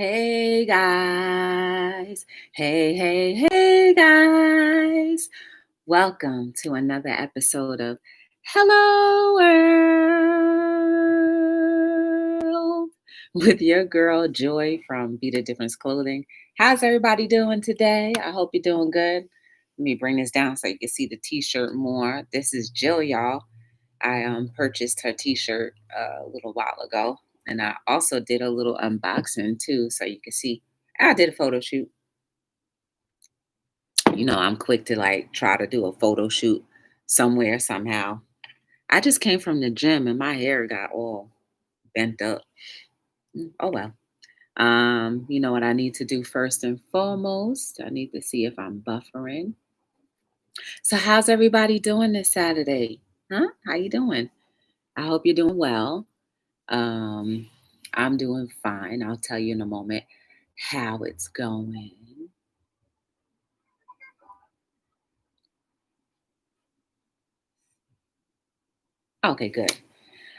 Hey guys. Hey guys. Welcome to another episode of Hello World with your girl Joy from Be the Difference Clothing. How's everybody doing today? I hope you're doing good. Let me bring this down so you can see the t-shirt more. This is Jill, y'all. I purchased her t-shirt a little while ago. And I also did a little unboxing too, so you can see. I did a photo shoot. You know, I'm quick to like try to do a photo shoot somewhere, somehow. I just came from the gym and my hair got all bent up. Oh well. You know what I need to do first and foremost? I need to see if I'm buffering. So how's everybody doing this Saturday? Huh? How you doing? I hope you're doing well. Um, I'm doing fine. I'll tell you in a moment how it's going. Okay, good.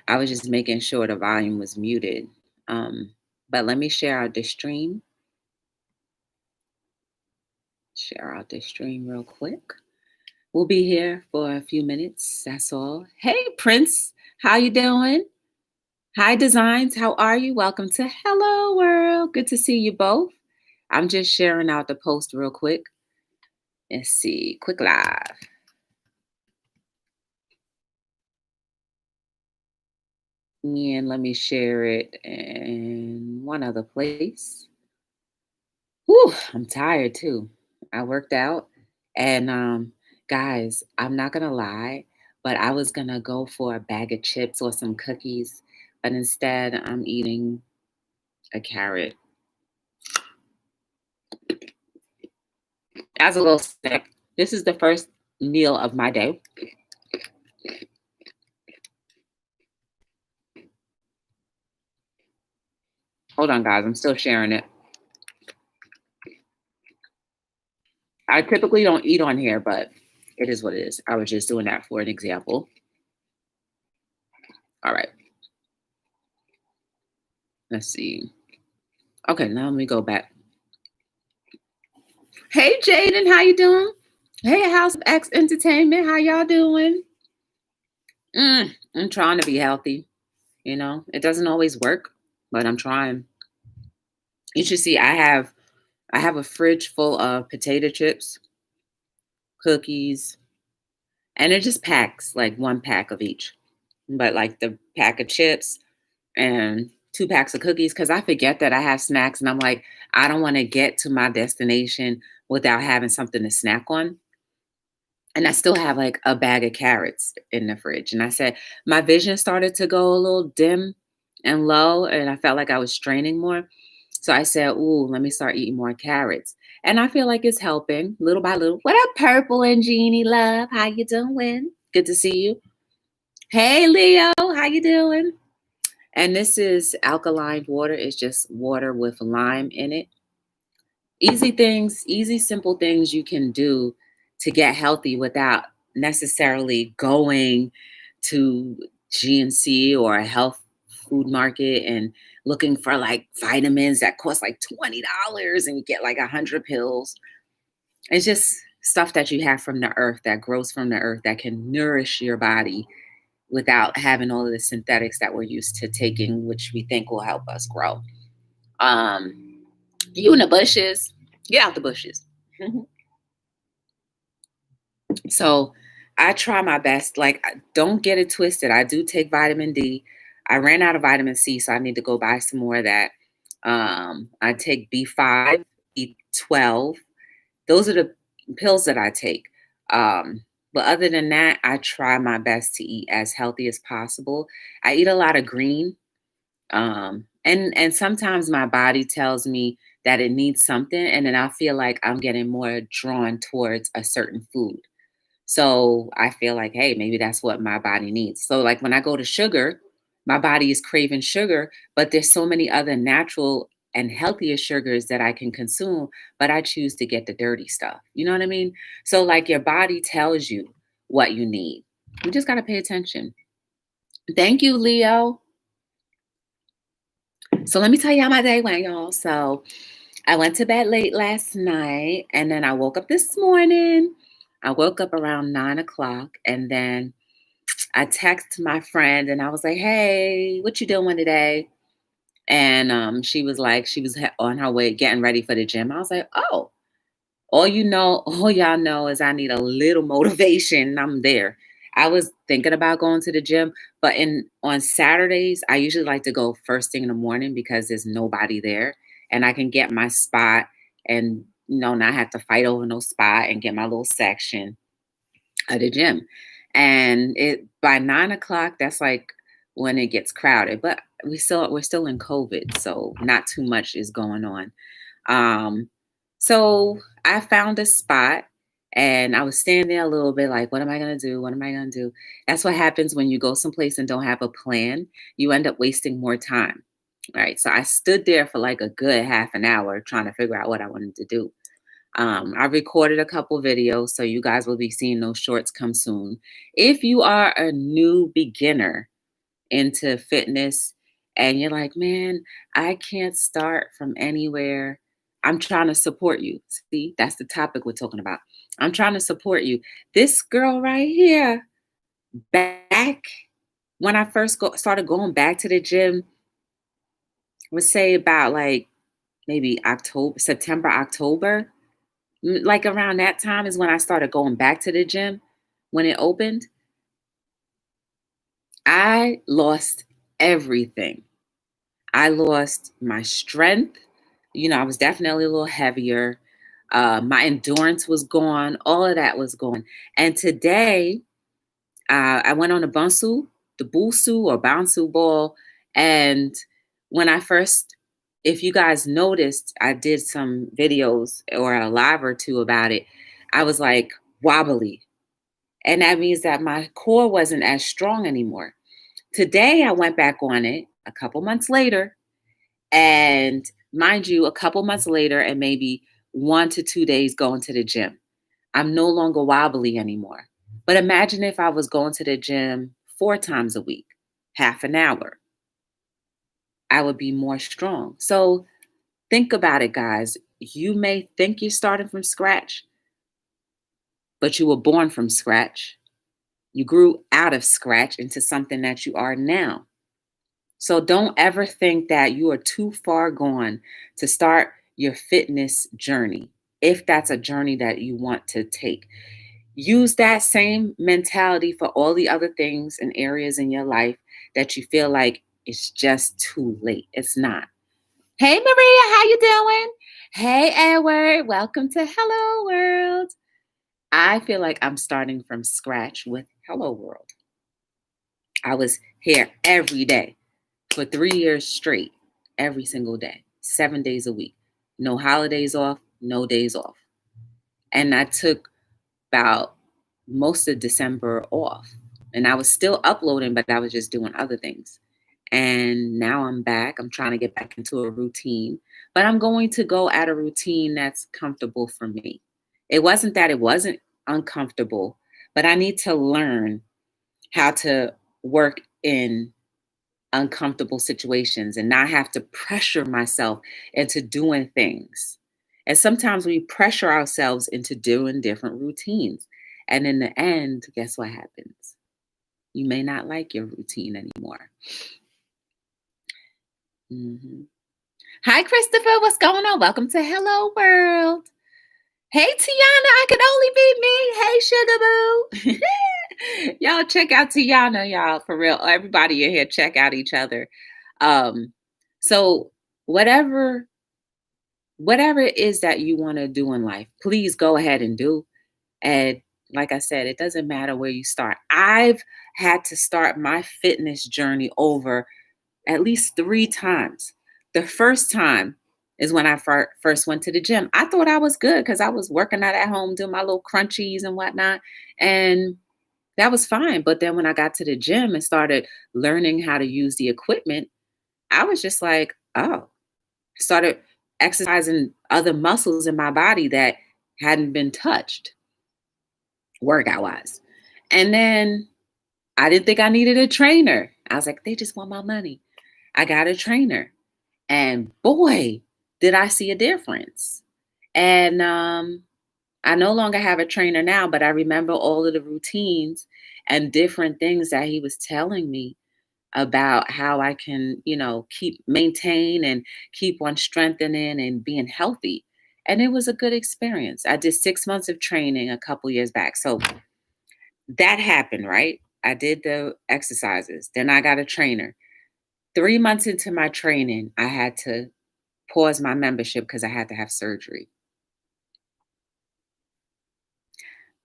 I was just making sure the volume was muted. Um, but let me share out the stream. Share out the stream real quick. We'll be here for a few minutes. That's all. Hey, Prince, how you doing? Hi, Designs. How are you? Welcome to Hello World. Good to see you both. I'm just sharing out the post real quick. Let's see. Quick live. And let me share it in one other place. Whew, I'm tired too. I worked out and guys, I'm not gonna lie, but I was gonna go for a bag of chips or some cookies, but instead I'm eating a carrot as a little snack. This is the first meal of my day. Hold on, guys, I'm still sharing it. I typically don't eat on here, but it is what it is. I was just doing that for an example. All right, let's see. Okay, now let me go back. Hey, Jaden, how you doing? Hey, House of X Entertainment, how y'all doing? I'm trying to be healthy. You know, it doesn't always work, but I'm trying. You should see I have a fridge full of potato chips, cookies, and it just packs like one pack of each. But like the pack of chips and two packs of cookies, because I forget that I have snacks and I'm like, I don't want to get to my destination without having something to snack on. And I still have like a bag of carrots in the fridge. And I said, my vision started to go a little dim and low, and I felt like I was straining more. So I said, ooh, let me start eating more carrots. And I feel like it's helping little by little. What up, Purple and Jeannie Love? How you doing? Good to see you. Hey, Leo, how you doing? And this is alkaline water. It's just water with lime in it. Easy things, easy, simple things you can do to get healthy without necessarily going to GNC or a health food market and looking for like vitamins that cost like $20 and you get like 100 pills. It's just stuff that you have from the earth that grows from the earth that can nourish your body without having all of the synthetics that we're used to taking, which we think will help us grow. You in the bushes, get out the bushes. So I try my best. Like, don't get it twisted. I do take vitamin D. I ran out of vitamin C, so I need to go buy some more of that. I take B5, B12. Those are the pills that I take. But other than that, I try my best to eat as healthy as possible. I eat a lot of green. And sometimes my body tells me that it needs something, and then I feel like I'm getting more drawn towards a certain food. So I feel like, hey, maybe that's what my body needs. So like when I go to sugar, my body is craving sugar, but there's so many other natural and healthier sugars that I can consume, but I choose to get the dirty stuff. You know what I mean? So like your body tells you what you need. You just got to pay attention. Thank you, Leo. So let me tell you how my day went, y'all. So I went to bed late last night and then I woke up this morning. I woke up around 9 o'clock and then I texted my friend and I was like, hey, what you doing today? And she was like, she was on her way getting ready for the gym. I was like, oh, all y'all know is I need a little motivation. And I'm there. I was thinking about going to the gym, but on Saturdays, I usually like to go first thing in the morning because there's nobody there and I can get my spot and not have to fight over no spot and get my little section at the gym. And it by 9 o'clock, that's like when it gets crowded. But we're still in COVID, so not too much is going on. Um, so I found a spot and I was standing there a little bit like, what am I gonna do? What am I gonna do? That's what happens when you go someplace and don't have a plan. You end up wasting more time. Right. So I stood there for like a good half an hour trying to figure out what I wanted to do. I recorded a couple videos, so you guys will be seeing those shorts come soon. If you are a new beginner into fitness and you're like, man, I can't start from anywhere, I'm trying to support you. See, that's the topic we're talking about. I'm trying to support you. This girl right here, back when I first started going back to the gym, would say about like maybe September, October. Like around that time is when I started going back to the gym when it opened. I lost everything. I lost my strength. I was definitely a little heavier. My endurance was gone. All of that was gone. And today, I went on the busu or bouncy ball. And when I first, if you guys noticed, I did some videos or a live or two about it. I was like wobbly. And that means that my core wasn't as strong anymore. Today, I went back on it a couple months later. And mind you, a couple months later, and maybe 1 to 2 days going to the gym, I'm no longer wobbly anymore. But imagine if I was going to the gym 4 times a week, half an hour, I would be more strong. So think about it, guys. You may think you're starting from scratch, but you were born from scratch. You grew out of scratch into something that you are now. So don't ever think that you are too far gone to start your fitness journey, if that's a journey that you want to take. Use that same mentality for all the other things and areas in your life that you feel like it's just too late. It's not. Hey Maria, how you doing? Hey Edward, welcome to Hello World. I feel like I'm starting from scratch with Hello World. I was here every day for 3 years straight, every single day, 7 days a week. No holidays off, no days off. And I took about most of December off. And I was still uploading, but I was just doing other things. And now I'm back. I'm trying to get back into a routine, but I'm going to go at a routine that's comfortable for me. It wasn't that it wasn't uncomfortable, but I need to learn how to work in uncomfortable situations and not have to pressure myself into doing things. And sometimes we pressure ourselves into doing different routines. And in the end, guess what happens? You may not like your routine anymore. Mhm. Hi, Christopher. What's going on? Welcome to Hello World. Hey, Tiana. I could only be me. Hey, Sugar Boo. Y'all check out Tiana, y'all. For real. Everybody in here, check out each other. So whatever it is that you want to do in life, please go ahead and do. And like I said, it doesn't matter where you start. I've had to start my fitness journey over at least 3 times. The first time is when I first went to the gym. I thought I was good because I was working out at home, doing my little crunchies and whatnot. And that was fine. But then when I got to the gym and started learning how to use the equipment, I was just like, oh, started exercising other muscles in my body that hadn't been touched workout wise. And then I didn't think I needed a trainer. I was like, they just want my money. I got a trainer. And boy, did I see a difference. And I no longer have a trainer now, but I remember all of the routines and different things that he was telling me about how I can, keep maintain and keep on strengthening and being healthy. And it was a good experience. I did 6 months of training a couple years back. So that happened, right? I did the exercises. Then I got a trainer. 3 months into my training, I had to pause my membership because I had to have surgery.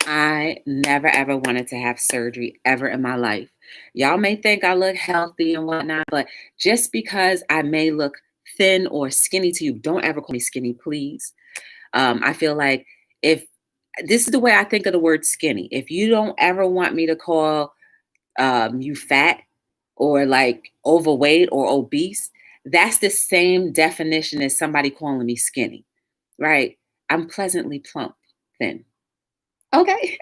I never ever wanted to have surgery ever in my life. Y'all may think I look healthy and whatnot, but just because I may look thin or skinny to you, don't ever call me skinny, please. I feel like if this is the way I think of the word skinny, if you don't ever want me to call you fat or like overweight or obese, that's the same definition as somebody calling me skinny, right? I'm pleasantly plump, thin. Okay.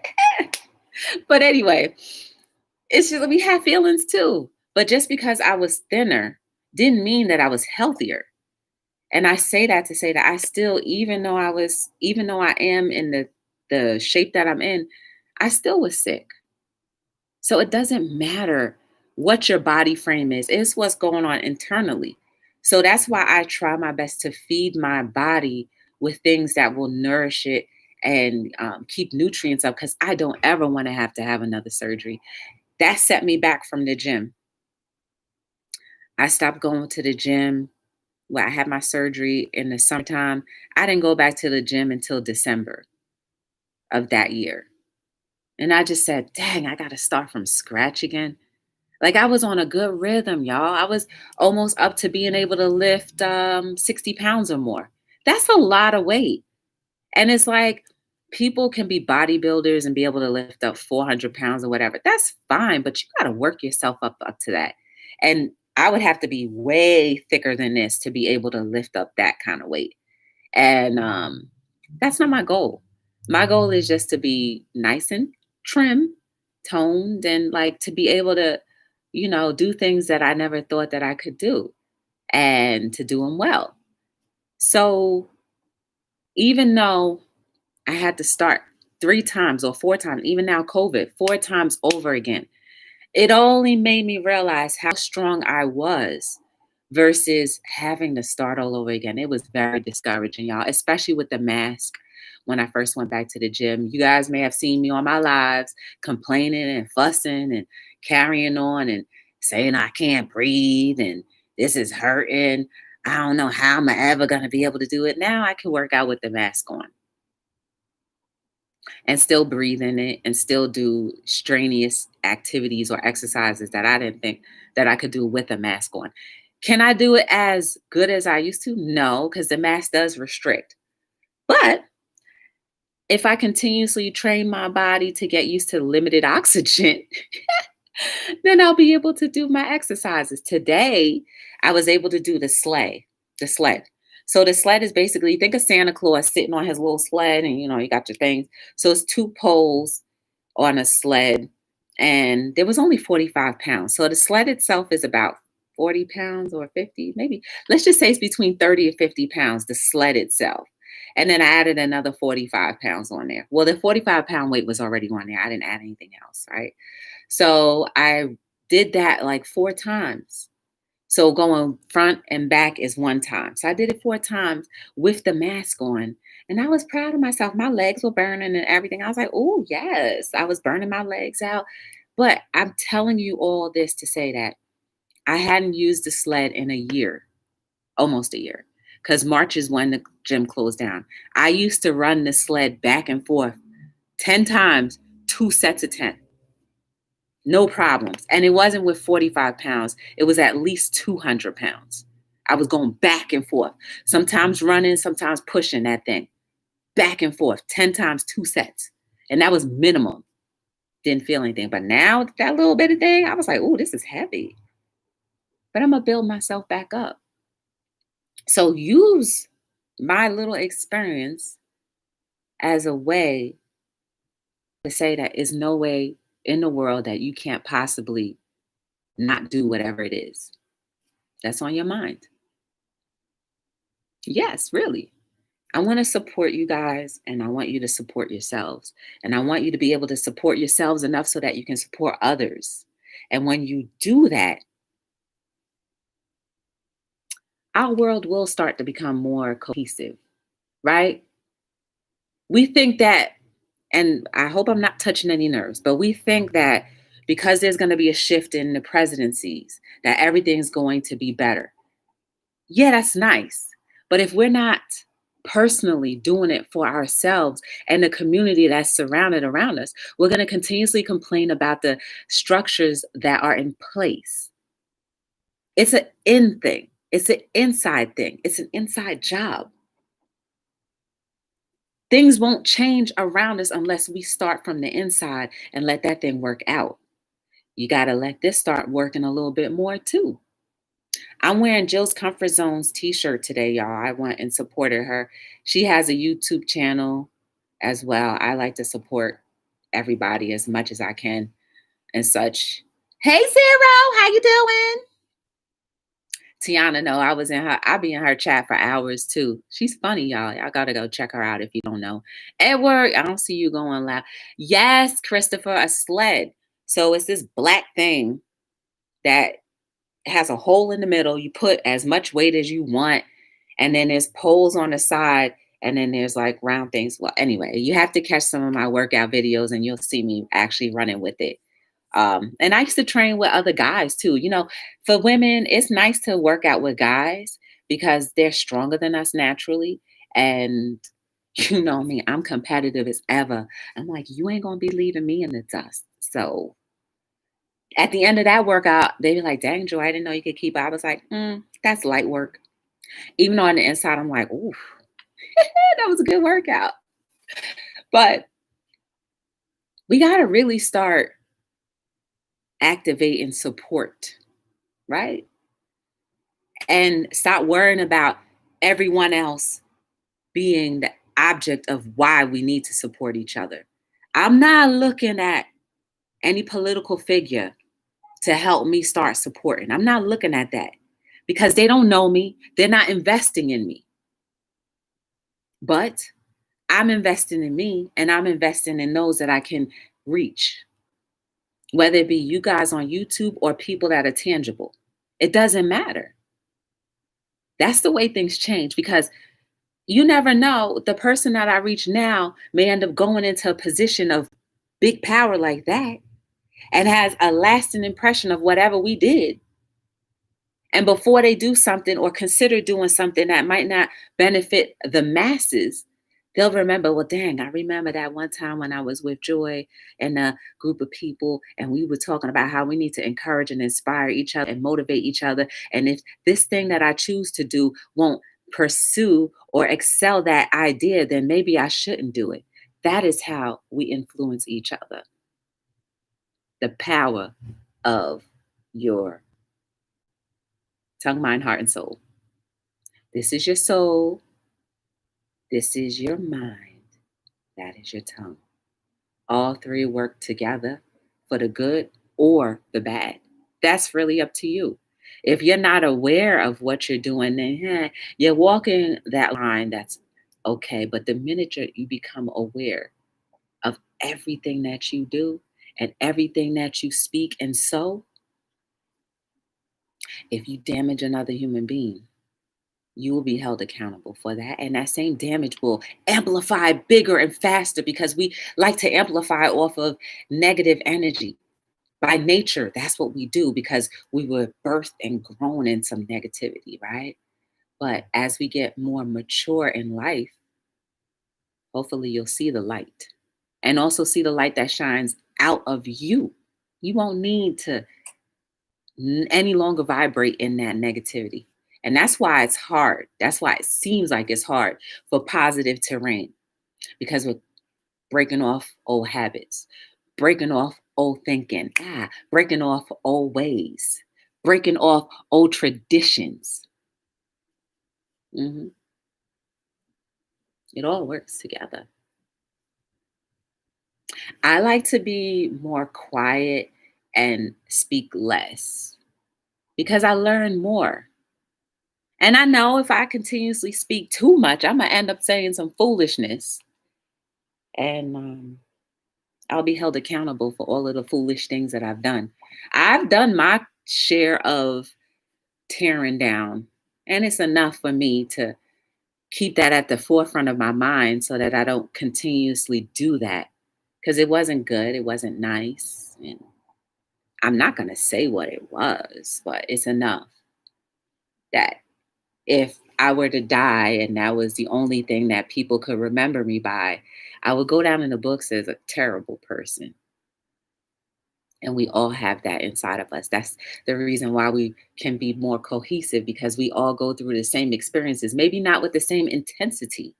But anyway, it's just we have feelings too. But just because I was thinner didn't mean that I was healthier. And I say that to say that I still, even though I am in the shape that I'm in, I still was sick. So it doesn't matter what your body frame is, it's what's going on internally. So that's why I try my best to feed my body with things that will nourish it and keep nutrients up because I don't ever want to have another surgery. That set me back from the gym. I stopped going to the gym. Well, I had my surgery in the summertime. I didn't go back to the gym until December of that year. And I just said, dang, I got to start from scratch again. Like I was on a good rhythm, y'all. I was almost up to being able to lift 60 pounds or more. That's a lot of weight. And it's like people can be bodybuilders and be able to lift up 400 pounds or whatever. That's fine, but you got to work yourself up to that. And I would have to be way thicker than this to be able to lift up that kind of weight. And that's not my goal. My goal is just to be nice and trim, toned, and like to be able to, do things that I never thought that I could do and to do them well. So even though I had to start 3 times or 4 times, even now, COVID, 4 times over again, it only made me realize how strong I was versus having to start all over again. It was very discouraging, y'all, especially with the mask when I first went back to the gym. You guys may have seen me on my lives complaining and fussing and carrying on and saying I can't breathe and this is hurting. I don't know how I'm ever going to be able to do it. Now I can work out with the mask on and still breathe in it and still do strenuous activities or exercises that I didn't think that I could do with a mask on. Can I do it as good as I used to? No, because the mask does restrict. But if I continuously train my body to get used to limited oxygen, then I'll be able to do my exercises. Today, I was able to do the sled. So the sled is basically, think of Santa Claus sitting on his little sled and you got your things. So it's 2 poles on a sled and there was only 45 pounds. So the sled itself is about 40 pounds or 50, maybe. Let's just say it's between 30 and 50 pounds, the sled itself. And then I added another 45 pounds on there. Well, the 45-pound weight was already on there. I didn't add anything else, right? So I did that like 4 times. So going front and back is 1 time. So I did it 4 times with the mask on. And I was proud of myself. My legs were burning and everything. I was like, oh, yes, I was burning my legs out. But I'm telling you all this to say that I hadn't used the sled in a year, almost a year, because March is when the gym closed down. I used to run the sled back and forth 10 times, 2 sets of 10. No problems. And it wasn't with 45 pounds. It was at least 200 pounds. I was going back and forth, sometimes running, sometimes pushing that thing back and forth 10 times, 2 sets. And that was minimum. Didn't feel anything. But now that little bit of thing, I was like, oh, this is heavy. But I'm going to build myself back up. So use my little experience as a way to say that is no way in the world that you can't possibly not do whatever it is that's on your mind. Yes, really. I want to support you guys and I want you to support yourselves. And I want you to be able to support yourselves enough so that you can support others. And when you do that, our world will start to become more cohesive, right? We think that, and I hope I'm not touching any nerves, but we think that because there's going to be a shift in the presidencies, that everything's going to be better. Yeah, that's nice. But if we're not personally doing it for ourselves and the community that's surrounded around us, we're going to continuously complain about the structures that are in place. It's an in thing, it's an inside thing, it's an inside job. Things won't change around us unless we start from the inside and let that thing work out. You got to let this start working a little bit more too. I'm wearing Jill's Comfort Zones t-shirt today, y'all. I went and supported her. She has a YouTube channel as well. I like to support everybody as much as I can and such. Hey Zero, how you doing? Tiana, no, I be in her chat for hours too. She's funny, y'all. Y'all gotta go check her out if you don't know. Edward, I don't see you going loud. Yes, Christopher, a sled. So it's this black thing that has a hole in the middle. You put as much weight as you want, and then there's poles on the side, and then there's like round things. Well, anyway, you have to catch some of my workout videos, and you'll see me actually running with it. And I used to train with other guys too. You know, for women, it's nice to work out with guys because they're stronger than us naturally. And you know me, I'm competitive as ever. I'm like, you ain't gonna be leaving me in the dust. So at the end of that workout, they be like, dang, Joy, I didn't know you could keep up. I was like, that's light work. Even though on the inside, I'm like, ooh, that was a good workout. But we got to really start activating support, right? And stop worrying about everyone else being the object of why we need to support each other. I'm not looking at any political figure to help me start supporting. I'm not looking at that because they don't know me. They're not investing in me. But I'm investing in me and I'm investing in those that I can reach, whether it be you guys on YouTube or people that are tangible. It doesn't matter. That's the way things change because you never know. The person that I reach now may end up going into a position of big power like that and has a lasting impression of whatever we did. And before they do something or consider doing something that might not benefit the masses, they'll remember, well, dang, I remember that one time when I was with Joy and a group of people, and we were talking about how we need to encourage and inspire each other and motivate each other. And if this thing that I choose to do won't pursue or excel that idea, then maybe I shouldn't do it. That is how we influence each other. The power of your tongue, mind, heart, and soul. This is your soul. This is your mind. That is your tongue. All three work together for the good or the bad. That's really up to you. If you're not aware of what you're doing, then you're walking that line. That's okay. But the minute you become aware of everything that you do and everything that you speak and sow, if you damage another human being, you will be held accountable for that. And that same damage will amplify bigger and faster because we like to amplify off of negative energy. By nature, that's what we do because we were birthed and grown in some negativity, right? But as we get more mature in life, hopefully you'll see the light and also see the light that shines out of you. You won't need to any longer vibrate in that negativity. And that's why it's hard. That's why it seems like it's hard for positive terrain because we're breaking off old habits, breaking off old thinking, breaking off old ways, breaking off old traditions. Mhm. It all works together. I like to be more quiet and speak less because I learn more. And I know if I continuously speak too much, I'm gonna end up saying some foolishness, and I'll be held accountable for all of the foolish things that I've done. I've done my share of tearing down, and it's enough for me to keep that at the forefront of my mind so that I don't continuously do that because it wasn't good, it wasn't nice, and I'm not gonna say what it was, but it's enough that if I were to die and that was the only thing that people could remember me by, I would go down in the books as a terrible person. And we all have that inside of us. That's the reason why we can be more cohesive because we all go through the same experiences, maybe not with the same intensity,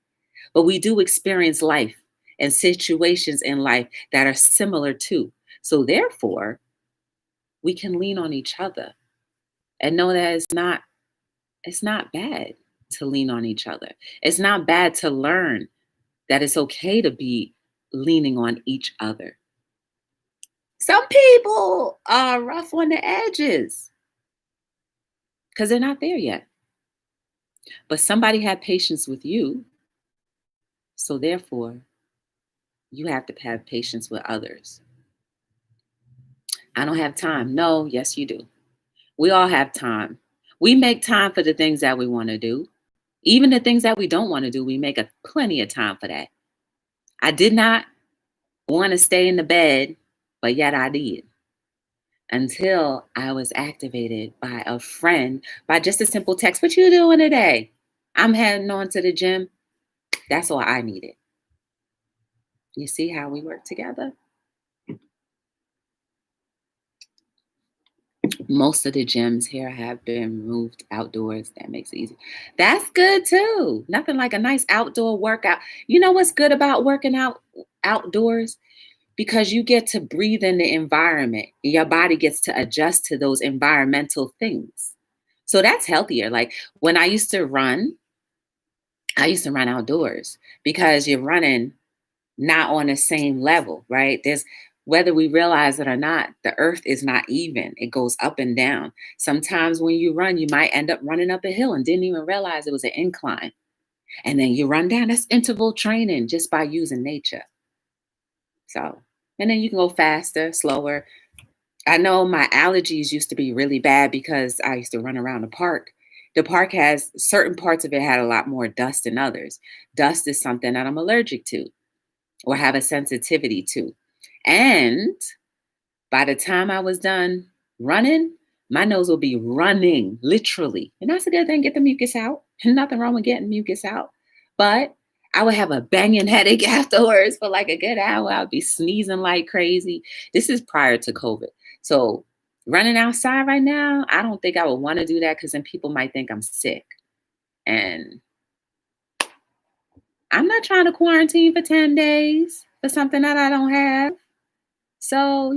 but we do experience life and situations in life that are similar too. So therefore, we can lean on each other and know that it's not bad to lean on each other. It's not bad to learn that it's okay to be leaning on each other. Some people are rough on the edges because they're not there yet. But somebody had patience with you. So therefore, you have to have patience with others. I don't have time. No, yes, you do. We all have time. We make time for the things that we want to do. Even the things that we don't want to do, we make a plenty of time for that. I did not want to stay in the bed, but yet I did until I was activated by a friend by just a simple text. What you doing today? I'm heading on to the gym. That's all I needed. You see how we work together? Most of the gyms here have been moved outdoors. That makes it easy. That's good too. Nothing like a nice outdoor workout. You know what's good about working out outdoors? Because you get to breathe in the environment. Your body gets to adjust to those environmental things. So that's healthier. Like when I used to run outdoors because you're running not on the same level, right? There's whether we realize it or not, the earth is not even. It goes up and down. Sometimes when you run, you might end up running up a hill and didn't even realize it was an incline. And then you run down. That's interval training just by using nature. So, and then you can go faster, slower. I know my allergies used to be really bad because I used to run around the park. The park has certain parts of it had a lot more dust than others. Dust is something that I'm allergic to or have a sensitivity to. And by the time I was done running, my nose will be running literally. And that's a good thing. Get the mucus out. Nothing wrong with getting mucus out. But I would have a banging headache afterwards for like a good hour. I'd be sneezing like crazy. This is prior to COVID. So running outside right now, I don't think I would want to do that because then people might think I'm sick. And I'm not trying to quarantine for 10 days for something that I don't have. So,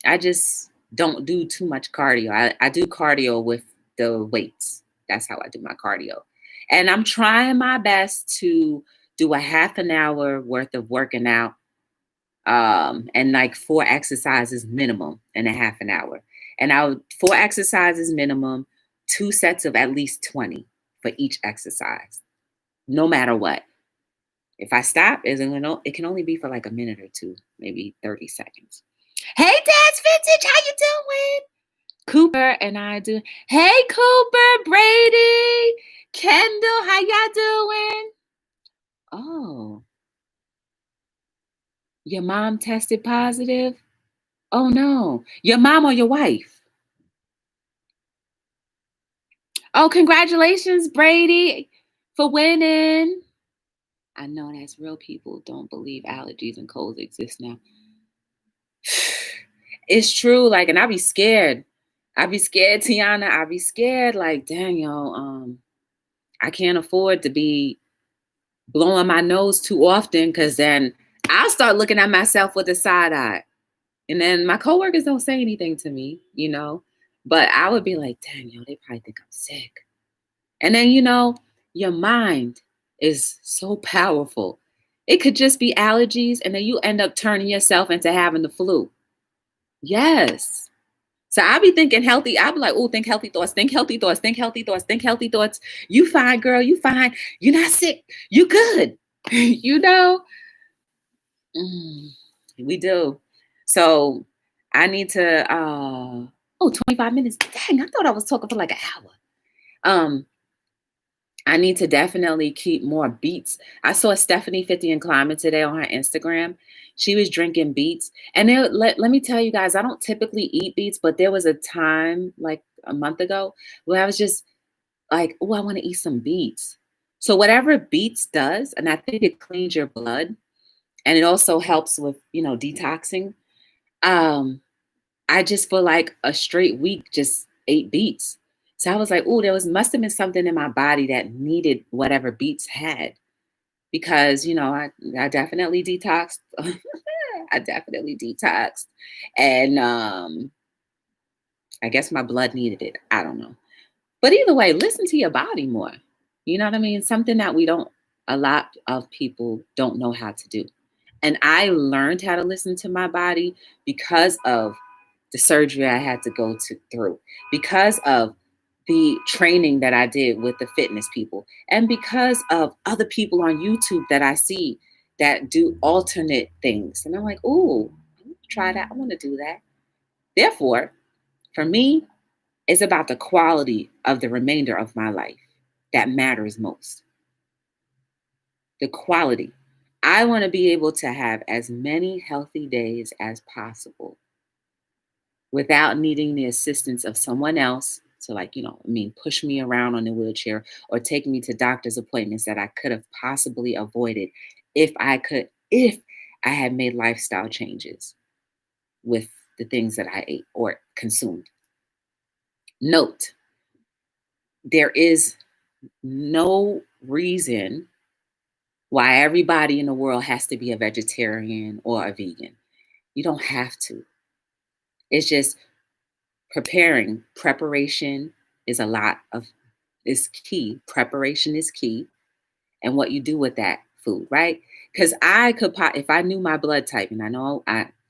I just don't do too much cardio. I do cardio with the weights. That's how I do my cardio. And I'm trying my best to do a half an hour worth of working out and like four exercises minimum in a half an hour. And four exercises minimum, two sets of at least 20 for each exercise, no matter what. If I stop, it can only be for like a minute or two, maybe 30 seconds. Hey, Dad's Vintage, how you doing? Cooper and I do. Hey, Cooper, Brady, Kendall, how y'all doing? Oh, your mom tested positive? Oh, no. Your mom or your wife? Oh, congratulations, Brady, for winning. I know that's real people don't believe allergies and colds exist now. It's true, like, and I be scared. I be scared, Tiana. I be scared, like, dang, I can't afford to be blowing my nose too often because then I'll start looking at myself with a side eye. And then my coworkers don't say anything to me. But I would be like, dang, they probably think I'm sick. And then, your mind is so powerful. It could just be allergies, and then you end up turning yourself into having the flu. Yes. So I be thinking healthy. I be like, oh, think healthy thoughts, think healthy thoughts, think healthy thoughts, think healthy thoughts. You fine, girl. You fine. You're not sick. You good. you know? Mm, we do. So I need to 25 minutes. Dang, I thought I was talking for like an hour. Um, I need to definitely keep more beets. I saw Stephanie 50 and Climate today on her Instagram. She was drinking beets. And let me tell you guys, I don't typically eat beets, but there was a time like a month ago where I was just like, oh, I want to eat some beets. So whatever beets does, and I think it cleans your blood and it also helps with, detoxing. Um, I just for like a straight week just ate beets. So I was like, oh, must have been something in my body that needed whatever beets had because I definitely detoxed. I definitely detoxed, and I guess my blood needed it. I don't know, but either way, listen to your body more. You know what I mean? Something that a lot of people don't know how to do. And I learned how to listen to my body because of the surgery I had to go through, because of the training that I did with the fitness people, and because of other people on YouTube that I see that do alternate things. And I'm like, oh, try that. I want to do that. Therefore, for me, it's about the quality of the remainder of my life that matters most. The quality. I want to be able to have as many healthy days as possible without needing the assistance of someone else to push me around on a wheelchair or take me to doctor's appointments that I could have possibly avoided if I had made lifestyle changes with the things that I ate or consumed. Note, there is no reason why everybody in the world has to be a vegetarian or a vegan. You don't have to. It's just preparation is key. Preparation is key. And what you do with that food, right? Because if I knew my blood type, and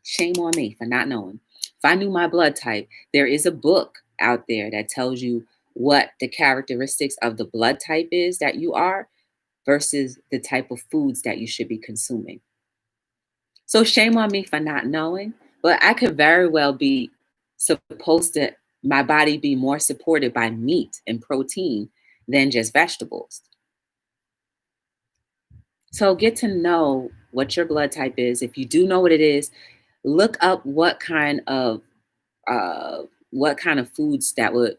shame on me for not knowing. If I knew my blood type, there is a book out there that tells you what the characteristics of the blood type is that you are versus the type of foods that you should be consuming. So shame on me for not knowing, but I could very well be supposed to, my body be more supported by meat and protein than just vegetables. So get to know what your blood type is. If you do know what it is, look up uh, what kind of foods that would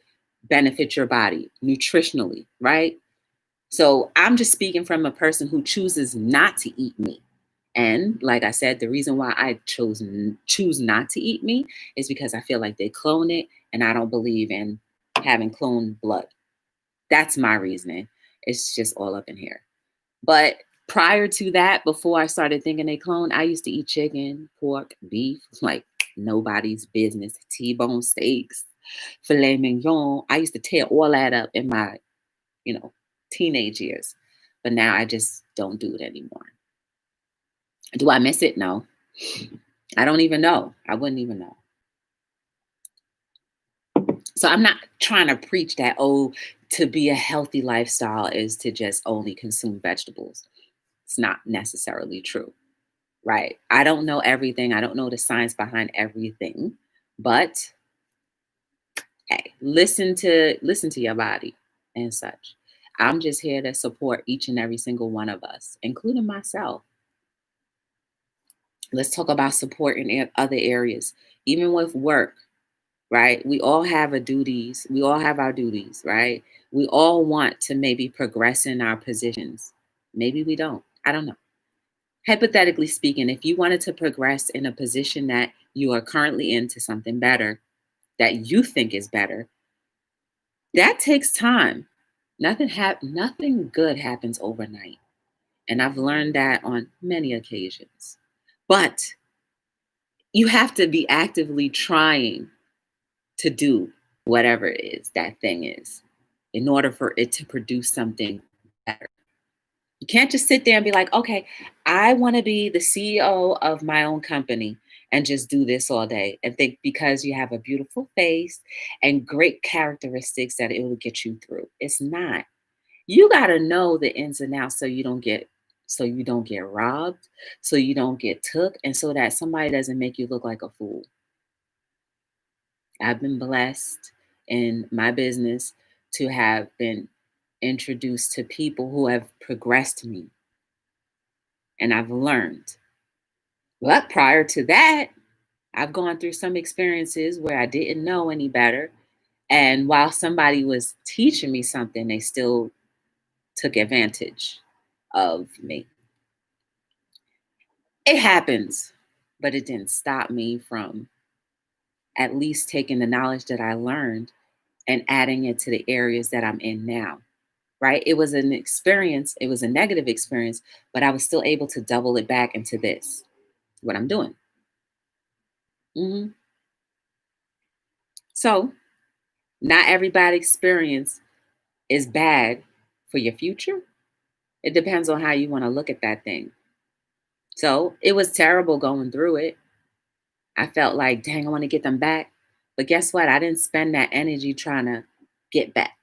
benefit your body nutritionally, right? So I'm just speaking from a person who chooses not to eat meat. And like I said, the reason why I choose not to eat meat is because I feel like they clone it, and I don't believe in having cloned blood. That's my reasoning. It's just all up in here. But prior to that, before I started thinking they clone, I used to eat chicken, pork, beef, like nobody's business. T-bone steaks, filet mignon. I used to tear all that up in my, teenage years. But now I just don't do it anymore. Do I miss it? No. I don't even know. I wouldn't even know. So I'm not trying to preach that, to be a healthy lifestyle is to just only consume vegetables. It's not necessarily true, right? I don't know everything. I don't know the science behind everything, but hey, listen to your body and such. I'm just here to support each and every single one of us, including myself. Let's talk about support in other areas, even with work, right? We all have our duties, right? We all want to maybe progress in our positions. Maybe we don't. I don't know. Hypothetically speaking, if you wanted to progress in a position that you are currently in to something better, that you think is better, that takes time. Nothing good happens overnight. And I've learned that on many occasions. But you have to be actively trying to do whatever it is that thing is in order for it to produce something better. You can't just sit there and be like, okay, I want to be the CEO of my own company and just do this all day and think because you have a beautiful face and great characteristics that it will get you through. It's not. You got to know the ins and outs so you don't get robbed, so you don't get took, and so that somebody doesn't make you look like a fool. I've been blessed in my business to have been introduced to people who have progressed me, and I've learned. But prior to that, I've gone through some experiences where I didn't know any better. And while somebody was teaching me something, they still took advantage of me. It happens, but it didn't stop me from at least taking the knowledge that I learned and adding it to the areas that I'm in now. Right? It was an experience, it was a negative experience, but I was still able to double it back into this, what I'm doing. Mhm. So, not everybody experience is bad for your future. It depends on how you want to look at that thing. So, it was terrible going through it. I felt like, dang, I want to get them back. But guess what? I didn't spend that energy trying to get back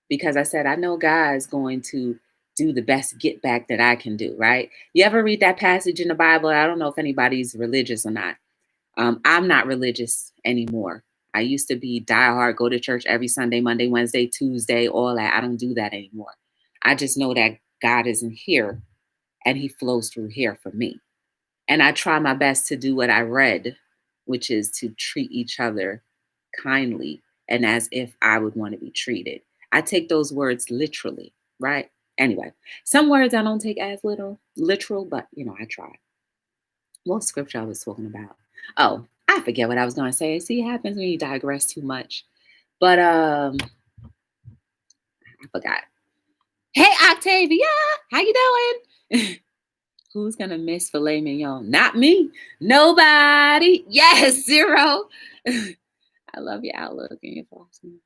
because I said, I know God's going to do the best get back that I can do, right? You ever read that passage in the Bible? I don't know if anybody's religious or not. I'm not religious anymore. I used to be diehard, go to church every Sunday, Monday, Wednesday, Tuesday, all that. I don't do that anymore. I just know that God isn't here and he flows through here for me. And I try my best to do what I read, which is to treat each other kindly and as if I would want to be treated. I take those words literally, right? Anyway, some words I don't take as literal, but I try. What scripture I was talking about? Oh, I forget what I was going to say. See, it happens when you digress too much. But I forgot. Hey, Octavia, how you doing? Who's gonna miss filet mignon? Not me. Nobody. Yes, zero. I love your outlook and your philosophy.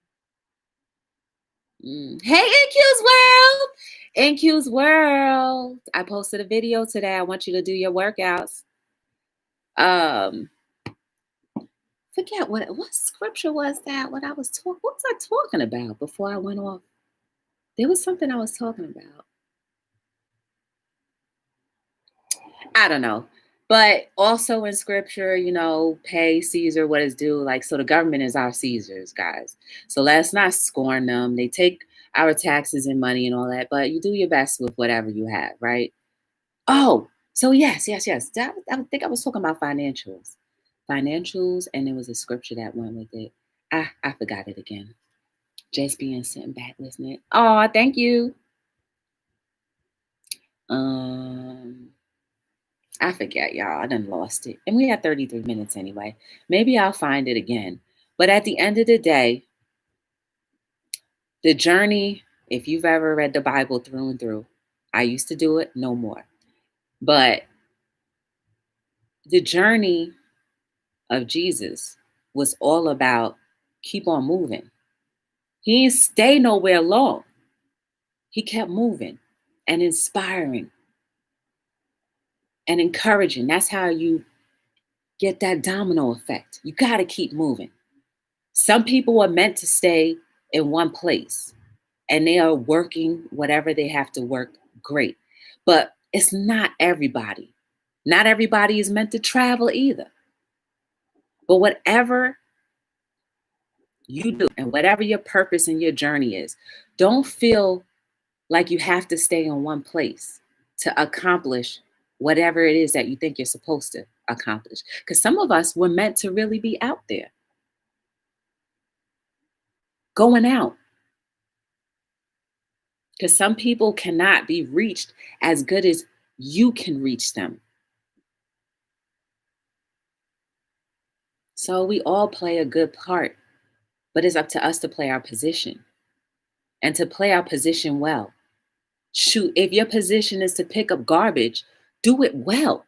Hey, NQ's World. NQ's World. I posted a video today. I want you to do your workouts. Um, Forget what scripture was that? What was I talking about before I went off? There was something I was talking about. I don't know. But also in scripture, pay Caesar what is due. Like, so the government is our Caesars, guys. So let's not scorn them. They take our taxes and money and all that, but you do your best with whatever you have, right? Oh, so yes, yes, yes. I think I was talking about financials. Financials, and there was a scripture that went with it. I forgot it again. Just being sitting back listening. Oh, thank you. Um, I forget, y'all. I done lost it. And we had 33 minutes anyway. Maybe I'll find it again. But at the end of the day, the journey, if you've ever read the Bible through and through, I used to do it, no more. But the journey of Jesus was all about keep on moving. He didn't stay nowhere long. He kept moving and inspiring and encouraging. That's how you get that domino effect. You got to keep moving. Some people are meant to stay in one place and they are working whatever they have to work great. But it's not everybody. Not everybody is meant to travel either. But whatever you do and whatever your purpose and your journey is, don't feel like you have to stay in one place to accomplish whatever it is that you think you're supposed to accomplish. Because some of us were meant to really be out there, going out. Because some people cannot be reached as good as you can reach them. So we all play a good part, but it's up to us to play our position and to play our position well. Shoot, if your position is to pick up garbage, do it well.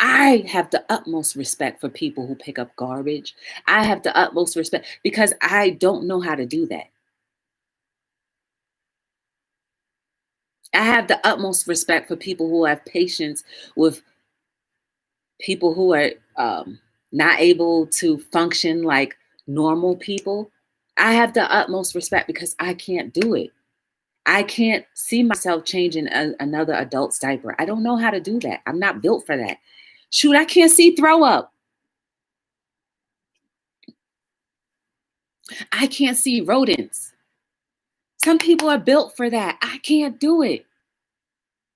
I have the utmost respect for people who pick up garbage. I have the utmost respect because I don't know how to do that. I have the utmost respect for people who have patience with people who are um, not able to function like normal people, I have the utmost respect because I can't do it. I can't see myself changing another adult's diaper. I don't know how to do that. I'm not built for that. Shoot, I can't see throw up. I can't see rodents. Some people are built for that. I can't do it.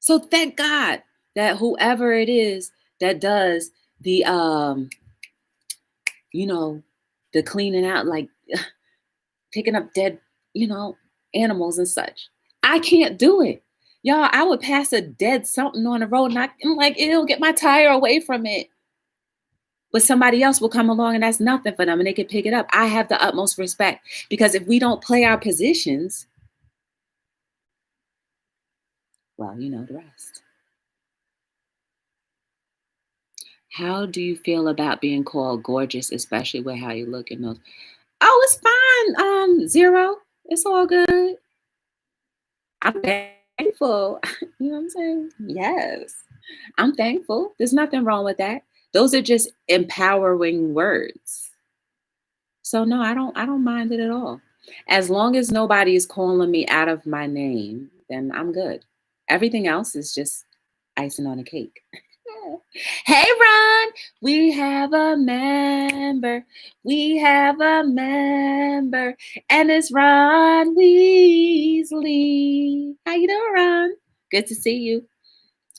So thank God that whoever it is that does the you know, the cleaning out, like picking up dead, you know, animals and such. I can't do it. Y'all, I would pass a dead something on the road and I'm like, it'll get my tire away from it. But somebody else will come along and that's nothing for them and they can pick it up. I have the utmost respect because if we don't play our positions, well, you know the rest. How do you feel about being called gorgeous, especially with how you look in those? Oh, it's fine. Zero. It's all good. I'm thankful. You know what I'm saying? Yes. I'm thankful. There's nothing wrong with that. Those are just empowering words. So no, I don't mind it at all. As long as nobody is calling me out of my name, then I'm good. Everything else is just icing on a cake. Hey Ron, we have a member. We have a member, and it's Ron Weasley. How you doing, Ron? Good to see you.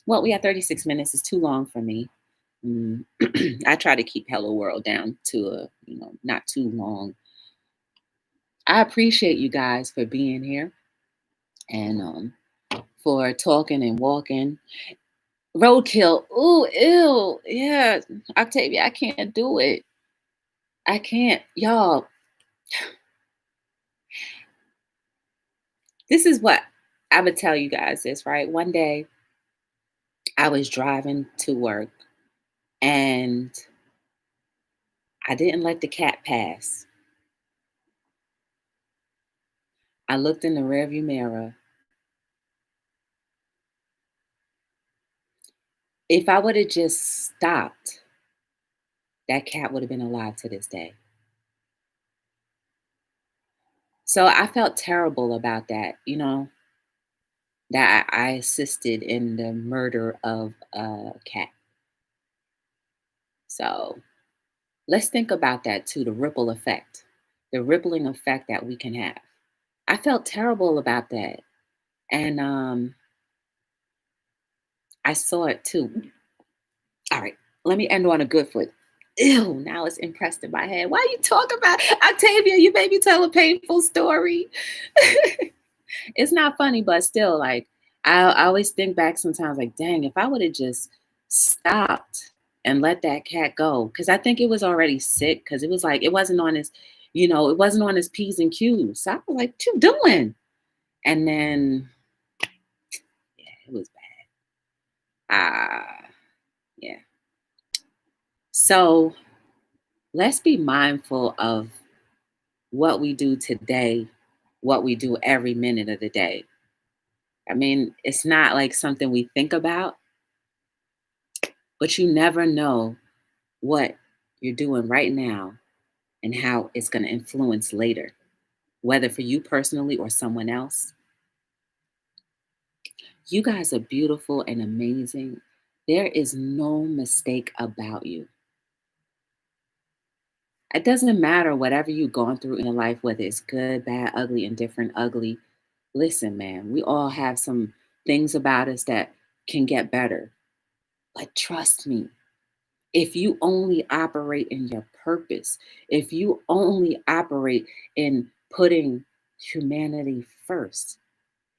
Well, we have 36 minutes. It's too long for me. Mm, I try to keep Hello World down to a, not too long. I appreciate you guys for being here and for talking and walking. Roadkill. Ooh, ew. Yeah. Octavia, I can't do it. I can't. Y'all, this is what I would tell you guys this, right? One day I was driving to work and I didn't let the cat pass. I looked in the rearview mirror. If I would have just stopped, that cat would have been alive to this day. So I felt terrible about that, that I assisted in the murder of a cat. So let's think about that too, the ripple effect, the rippling effect that we can have. I felt terrible about that. And I saw it too. All right, let me end on a good foot. Ew, now it's impressed in my head. Why you talk about Octavia? You made me tell a painful story. It's not funny, but still, like I always think back sometimes, like, dang, if I would have just stopped and let that cat go, because I think it was already sick, because it was like it wasn't on his, it wasn't on his P's and Q's. So I was like, what you doing? And then, yeah, it was bad. Yeah. So let's be mindful of what we do today, what we do every minute of the day. I mean, it's not like something we think about, but you never know what you're doing right now and how it's going to influence later, whether for you personally or someone else. You guys are beautiful and amazing. There is no mistake about you. It doesn't matter whatever you've gone through in your life, whether it's good, bad, ugly, indifferent, ugly. Listen, man, we all have some things about us that can get better. But trust me, if you only operate in your purpose, if you only operate in putting humanity first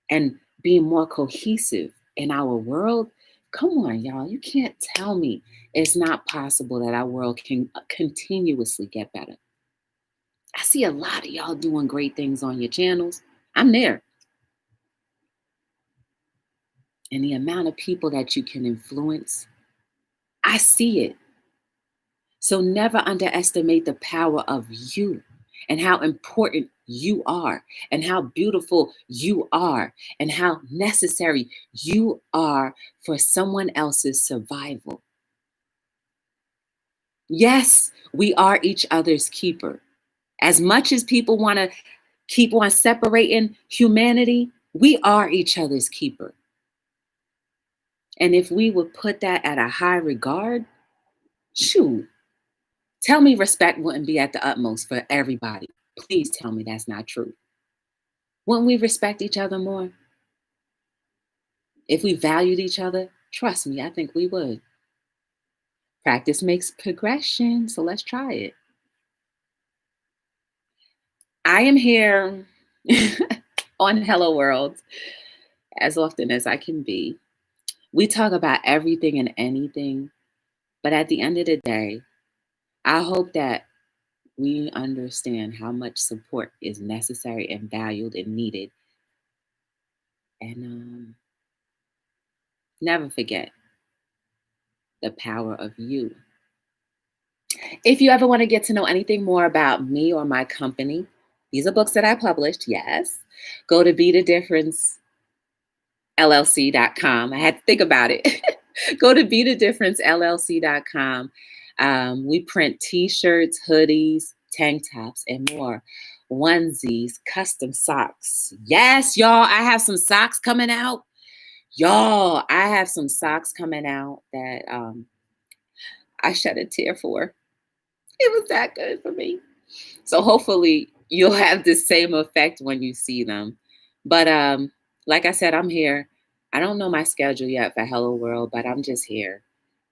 and being more cohesive in our world, come on, y'all. You can't tell me it's not possible that our world can continuously get better. I see a lot of y'all doing great things on your channels. I'm there. And the amount of people that you can influence, I see it. So never underestimate the power of you and how important you are and how beautiful you are and how necessary you are for someone else's survival. Yes, we are each other's keeper. As much as people want to keep on separating humanity, we are each other's keeper. And if we would put that at a high regard, shoot, tell me respect wouldn't be at the utmost for everybody. Please tell me that's not true. Wouldn't we respect each other more? If we valued each other, trust me, I think we would. Practice makes progression, so let's try it. I am here on Hello World as often as I can be. We talk about everything and anything, but at the end of the day, I hope that we understand how much support is necessary and valued and needed. And never forget the power of you. If you ever want to get to know anything more about me or my company, these are books that I published, yes. Go to Be the Difference LLC.com. I had to think about it. Go to Be the Difference LLC.com. We print t-shirts, hoodies, tank tops, and more. Onesies, custom socks. Yes, y'all, I have some socks coming out. Y'all, I have some socks coming out that I shed a tear for. It was that good for me. So hopefully you'll have the same effect when you see them. But like I said, I'm here. I don't know my schedule yet for Hello World, but I'm just here.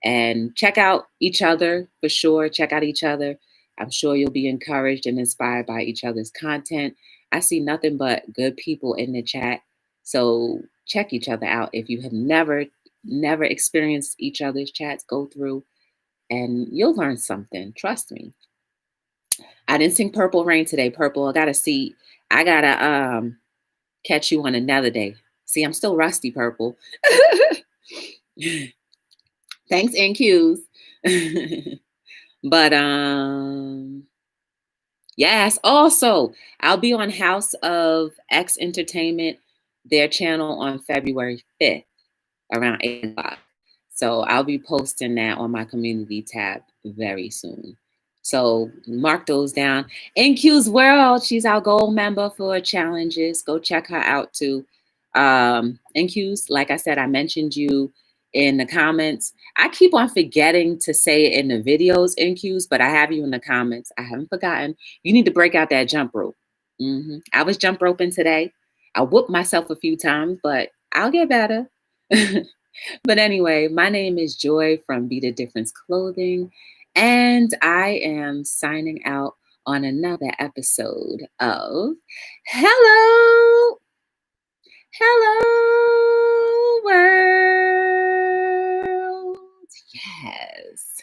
And check out each other for sure. Check out each other. I'm sure you'll be encouraged and inspired by each other's content. I see nothing but good people in the chat. So check each other out. If you have never experienced each other's chats, go through and you'll learn something. Trust me. I didn't sing Purple Rain today, Purple. I gotta catch you on another day. See, I'm still rusty, Purple. Thanks, NQs. But yes, also I'll be on House of X Entertainment, their channel on February 5th around 8 o'clock. So I'll be posting that on my community tab very soon. So mark those down. NQ's World, she's our gold member for challenges. Go check her out too. NQ's, like I said, I mentioned you in the comments. I keep on forgetting to say it in the videos, NQ's, but I have you in the comments. I haven't forgotten. You need to break out that jump rope. I was jump roping today. I whooped myself a few times, but I'll get better. But anyway, my name is Joy from Be the Difference Clothing, and I am signing out on another episode of Hello, Hello World. Yes.